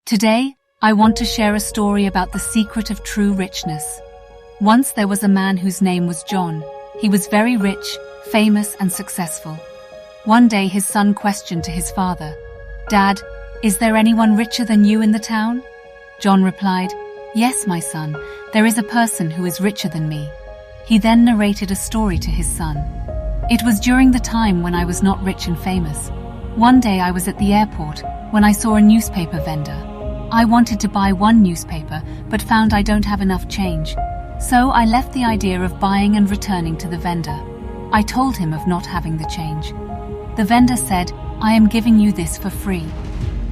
Today, I want to share a story about the secret of true richness. Once there was a man whose name was John. He was very rich, famous, and successful. One day his son questioned to his father, "Dad, is there anyone richer than you in the town?" John replied, "Yes, my son, there is a person who is richer than me." He then narrated a story to his son. "It was during the time when I was not rich and famous. One day I was at the airport when I saw a newspaper vendor. I wanted to buy one newspaper but found I don't have enough change. So I left the idea of buying and returning to the vendor. I told him of not having the change. The vendor said, 'I am giving you this for free.'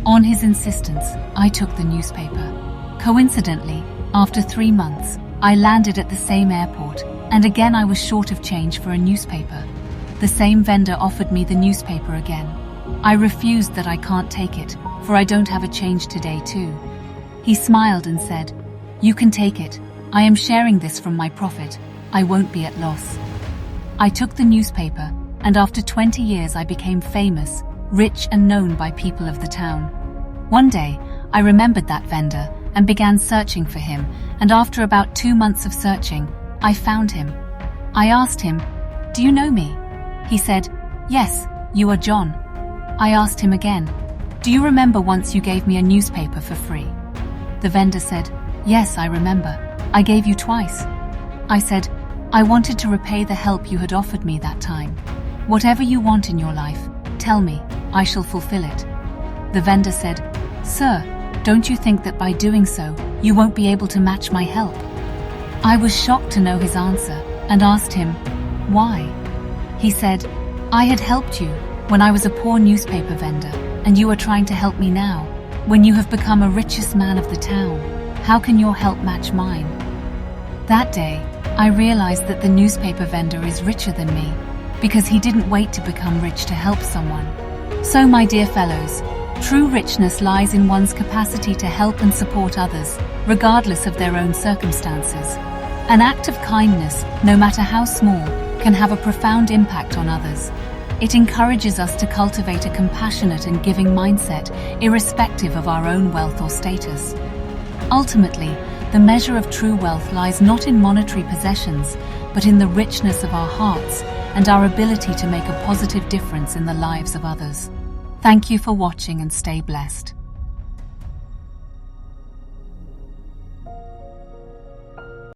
On his insistence, I took the newspaper. Coincidentally, after 3 months, I landed at the same airport, and again I was short of change for a newspaper. The same vendor offered me the newspaper again. I refused that I can't take it, for I don't have a change today too. He smiled and said, 'You can take it. I am sharing this from my profit. I won't be at loss.' I took the newspaper, and after 20 years I became famous, rich and known by people of the town. One day, I remembered that vendor and began searching for him, and after about 2 months of searching, I found him. I asked him, 'Do you know me?' He said, 'Yes, you are John.' I asked him again, 'Do you remember once you gave me a newspaper for free?' The vendor said, 'Yes, I remember. I gave you twice.' I said, 'I wanted to repay the help you had offered me that time. Whatever you want in your life, tell me, I shall fulfill it.' The vendor said, 'Sir, don't you think that by doing so, you won't be able to match my help?' I was shocked to know his answer and asked him, 'Why?' He said, 'I had helped you when I was a poor newspaper vendor, and you are trying to help me now, when you have become a richest man of the town. How can your help match mine?' That day, I realized that the newspaper vendor is richer than me, because he didn't wait to become rich to help someone. So my dear fellows, true richness lies in one's capacity to help and support others, regardless of their own circumstances. An act of kindness, no matter how small, can have a profound impact on others. It encourages us to cultivate a compassionate and giving mindset, irrespective of our own wealth or status. Ultimately, the measure of true wealth lies not in monetary possessions, but in the richness of our hearts and our ability to make a positive difference in the lives of others. Thank you for watching and stay blessed.